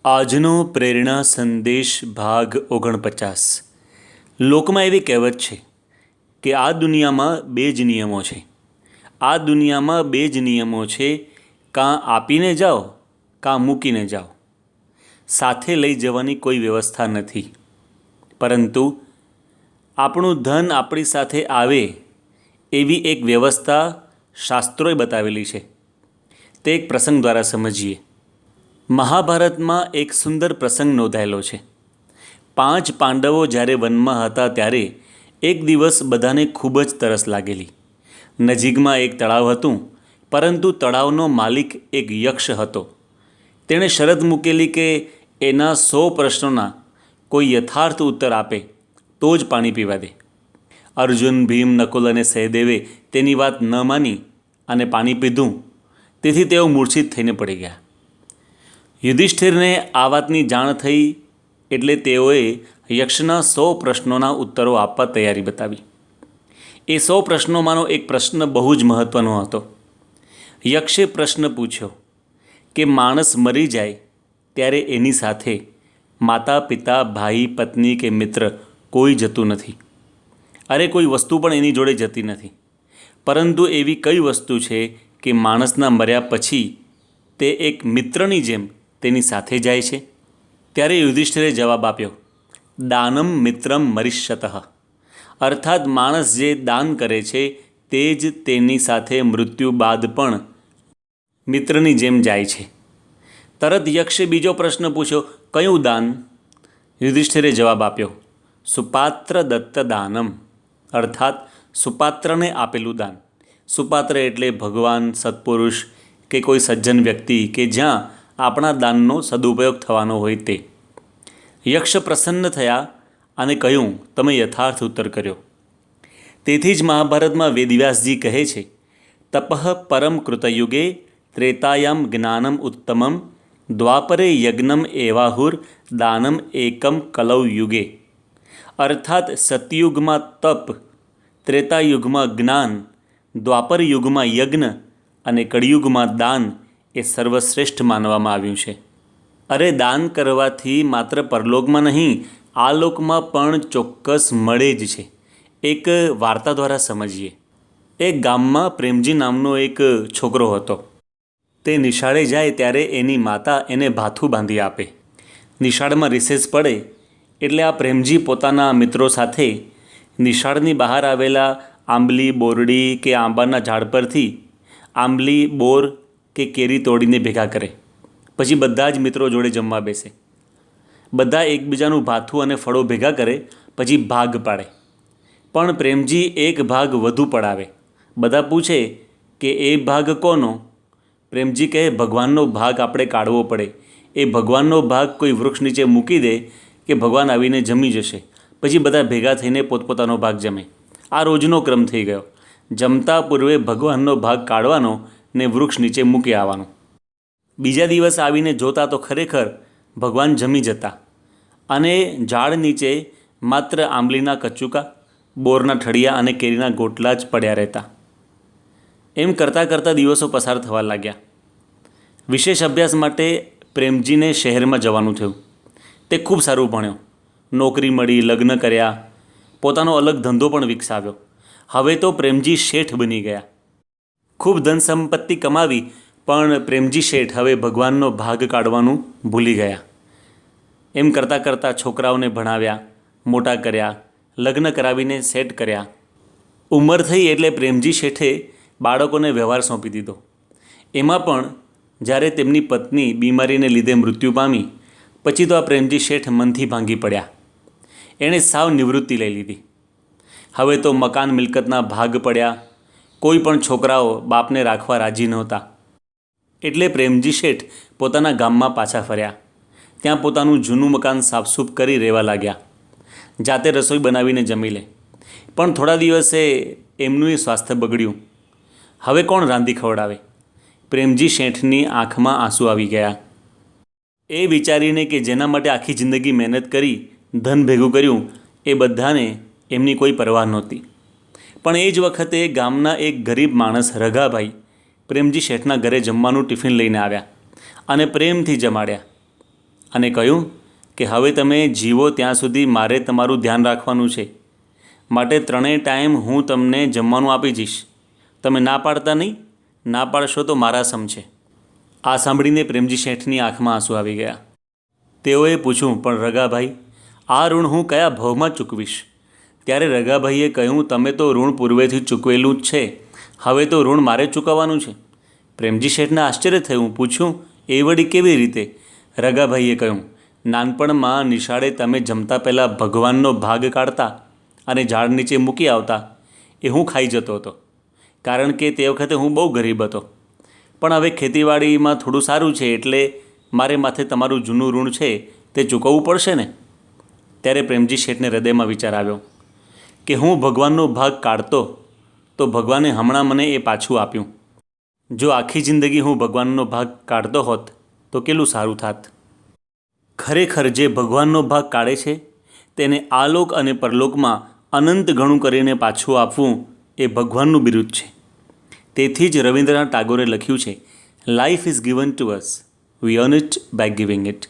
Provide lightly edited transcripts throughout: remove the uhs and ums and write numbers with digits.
આજનો પ્રેરણા સંદેશ ભાગ 49। લોકમાં એવી કહેવત છે કે આ દુનિયામાં બે જ નિયમો છે। આ દુનિયામાં બે જ નિયમો છે, કાં આપીને જાઓ કાં મૂકીને જાઓ। સાથે લઈ જવાની કોઈ વ્યવસ્થા નથી, પરંતુ આપણું ધન આપણી સાથે આવે એવી એક વ્યવસ્થા શાસ્ત્રોએ બતાવેલી છે। તે એક પ્રસંગ દ્વારા સમજીએ। મહાભારતમાં એક સુંદર પ્રસંગ નોંધાયેલો છે। 5 પાંડવો જ્યારે વનમાં હતા ત્યારે એક દિવસ બધાને ખૂબ જ તરસ લાગેલી। નજીકમાં એક તળાવ હતું, પરંતુ તળાવનો માલિક એક યક્ષ હતો। તેણે શરત મૂકેલી કે એના 100 પ્રશ્નોના કોઈ યથાર્થ ઉત્તર આપે તો જ પાણી પીવા દે। અર્જુન, ભીમ, નકુલ અને સહદેવે તેની વાત ન માની અને પાણી પીધું, તેથી તેઓ મૂર્છિત થઈને પડી ગયા। યુધિષ્ઠિરને આ વાતની જાણ થઈ એટલે તેઓએ યક્ષના 100 પ્રશ્નોના ઉત્તરો આપવા તૈયારી બતાવી। એ 100 પ્રશ્નોમાંનો એક પ્રશ્ન બહુ જ મહત્ત્વનો હતો। યક્ષે પ્રશ્ન પૂછ્યો કે માણસ મરી જાય ત્યારે એની સાથે માતા, પિતા, ભાઈ, પત્ની કે મિત્ર કોઈ જતું નથી। અરે કોઈ વસ્તુ પણ એની જોડે જતી નથી, પરંતુ એવી કઈ વસ્તુ છે કે માણસના મર્યા પછી તે એક મિત્રની જેમ તેની સાથે જાય છે? ત્યારે યુધિષ્ઠિરે જવાબ આપ્યો, દાનમ મિત્રમ મરિષ્યતઃ। અર્થાત માણસ જે દાન કરે છે તે જ તેની સાથે મૃત્યુ બાદ પણ મિત્રની જેમ જાય છે। તરત યક્ષે બીજો પ્રશ્ન પૂછ્યો, કયું દાન? યુધિષ્ઠિરે જવાબ આપ્યો, સુપાત્ર દત્ત દાનમ। અર્થાત સુપાત્રને આપેલું દાન। સુપાત્ર એટલે ભગવાન, સત્પુરુષ કે કોઈ સજ્જન વ્યક્તિ કે જ્યાં આપણા દાનનો સદુપયોગ થવાનો હોય તે। યક્ષ પ્રસન્ન થયા અને કહ્યું, તમે યથાર્થ ઉત્તર કર્યો। તેથી જ મહાભારતમાં વેદવ્યાસજી કહે છે, તપઃ પરમ કૃતયુગે ત્રેતાયામ જ્ઞાનમ ઉત્તમમ દ્વાપરે યજ્ઞમ એવાહુર દાનમ એકમ કલૌ યુગે। અર્થાત સતયુગમાં તપ, ત્રેતાયુગમાં જ્ઞાન, દ્વાપર યુગમાં યજ્ઞ અને કળિયુગમાં દાન એ સર્વશ્રેષ્ઠ માનવામાં આવ્યું છે। અરે દાન કરવાથી માત્ર પરલોકમાં નહીં, આ લોકમાં પણ ચોક્કસ મળે જ છે। એક વાર્તા દ્વારા સમજીએ। એક ગામમાં પ્રેમજી નામનો એક છોકરો હતો। તે નિશાળે જાય ત્યારે એની માતા એને ભાથું બાંધી આપે। નિશાળમાં રિસેસ પડે એટલે આ પ્રેમજી પોતાના મિત્રો સાથે નિશાળની બહાર આવેલા આંબલી, બોરડી કે આંબાના ઝાડ પરથી આંબલી, બોર કે કેરી તોડીને ભેગા કરે। પછી બધા જ મિત્રો જોડે જમવા બેસે। બધા એકબીજાનું ભાથું અને ફળો ભેગા કરે, પછી ભાગ પાડે। પણ પ્રેમજી એક ભાગ વધુ પડાવે। બધા પૂછે કે એ ભાગ કોનો? પ્રેમજી કહે, ભગવાનનો ભાગ આપણે કાઢવો પડે। એ ભગવાનનો ભાગ કોઈ વૃક્ષ નીચે મૂકી દે કે ભગવાન આવીને જમી જશે। પછી બધા ભેગા થઈને પોતપોતાનો ભાગ જમે। આ રોજનો ક્રમ થઈ ગયો। જમતા પૂર્વે ભગવાનનો ભાગ કાઢવાનો ને વૃક્ષ નીચે મૂકી આવવાનો। બીજા દિવસ આવીને જોતા તો ખરેખર ભગવાન જમી જતા અને ઝાડ નીચે માત્ર આંબલીના કચુકા, બોરના ઠળિયા અને કેરીના ગોટલા જ પડ્યા રહેતા। એમ કરતાં કરતાં દિવસો પસાર થવા લાગ્યા। વિશેષ અભ્યાસ માટે પ્રેમજીને શહેરમાં જવાનું થયું। તે ખૂબ સારું ભણ્યો, નોકરી મળી, લગ્ન કર્યા, પોતાનો અલગ ધંધો પણ વિકસાવ્યો। હવે તો પ્રેમજી શેઠ બની ગયા। ખૂબ ધન સંપત્તિ કમાવી, પણ પ્રેમજી શેઠ હવે ભગવાનનો ભાગ કાઢવાનું ભૂલી ગયા। એમ કરતાં કરતાં છોકરાઓને ભણાવ્યા, મોટા કર્યા, લગ્ન કરાવીને સેટ કર્યા। ઉંમર થઈ એટલે પ્રેમજી શેઠે બાળકોને વ્યવહાર સોંપી દીધો। એમાં પણ જ્યારે તેમની પત્ની બીમારીને લીધે મૃત્યુ પામી પછી તો આ પ્રેમજી શેઠ મનથી ભાંગી પડ્યા। એણે સાવ નિવૃત્તિ લઈ લીધી। હવે તો મકાન મિલકતના ભાગ પડ્યા। કોઈ પણ છોકરાઓ બાપને રાખવા રાજી નહોતા। એટલે પ્રેમજી શેઠ પોતાના ગામમાં પાછા ફર્યા। ત્યાં પોતાનું જૂનું મકાન સાફસૂફ કરી રહેવા લાગ્યા। જાતે રસોઈ બનાવીને જમી લે। પણ થોડા દિવસે એમનું સ્વાસ્થ્ય બગડ્યું। હવે કોણ રાંધી ખવડાવે? પ્રેમજી શેઠની આંખમાં આંસુ આવી ગયા। એ વિચારીને કે જેના માટે આખી જિંદગી મહેનત કરી, ધન ભેગું કર્યું, એ બધાને એમની કોઈ પરવા નહોતી। પણ એ જ વખતે ગામના એક ગરીબ માણસ રઘાભાઈ પ્રેમજી શેઠના ઘરે જમવાનું ટિફિન લઈને આવ્યા અને પ્રેમથી જમાડ્યા। અને કહ્યું કે હવે તમે જીવો ત્યાં સુધી મારે તમારું ધ્યાન રાખવાનું છે, માટે 3 ટાઈમ હું તમને જમવાનું આપી જઈશ. તમે ના પાડતા નહીં, ના પાડશો તો મારા સમ છે. આ સાંભળીને પ્રેમજી શેઠની આંખમાં આંસુ આવી ગયા. તેઓએ પૂછ્યું, પણ રગાભાઈ, આ ઋણ હું કયા ભાવમાં ચૂકવીશ? ત્યારે રગાભાઈએ કહ્યું, તમે તો ઋણ પૂર્વેથી ચૂકવેલું જ છે, હવે તો ઋણ મારે ચૂકવવાનું છે. પ્રેમજી શેઠને આશ્ચર્ય થયું. પૂછ્યું, એ વળી કેવી રીતે? રગાભાઈએ કહ્યું, નાનપણમાં નિશાળે તમે જમતા પહેલાં ભગવાનનો ભાગ કાઢતા અને ઝાડ નીચે મૂકી આવતા, એ હું ખાઈ જતો હતો, કારણ કે તે વખતે હું બહુ ગરીબ હતો. પણ હવે ખેતીવાડીમાં થોડું સારું છે, એટલે મારે માથે તમારું જૂનું ઋણ છે તે ચૂકવવું પડશે ને. ત્યારે પ્રેમજી શેઠને હૃદયમાં વિચાર આવ્યો કે હું ભગવાનનો ભાગ કાઢતો તો ભગવાને હમણાં મને એ પાછું આપ્યું. જો આખી જિંદગી હું ભગવાનનો ભાગ કાઢતો હોત તો કેટલું સારું થાત. ખરેખર જે ભગવાનનો ભાગ કાઢે છે તેને આલોક અને પરલોકમાં અનંત ઘણું કરીને પાછું આપવું એ ભગવાનનું બિરુદ છે. તેથી જ રવિન્દ્રનાથ ટાગોરે લખ્યું છે, life is given to us, we earn it by giving it.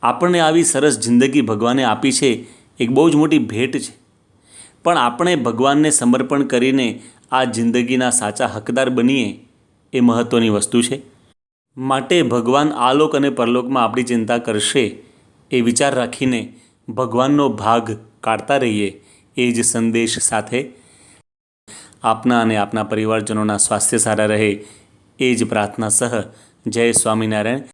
આપણને આવી સરસ જિંદગી ભગવાને આપી છે, એક બહુ જ મોટી ભેટ છે. પણ આપણે ભગવાનને સમર્પણ કરીને આ જિંદગીના સાચા હકદાર બનીએ એ મહત્ત્વની વસ્તુ છે. માટે ભગવાન આલોક અને પરલોકમાં આપણી ચિંતા કરશે એ વિચાર રાખીને ભગવાનનો ભાગ કાઢતા રહીએ. એ જ સંદેશ સાથે આપના અને આપના પરિવારજનોના સ્વાસ્થ્ય સારા રહે એ જ પ્રાર્થના સહ જય સ્વામિનારાયણ.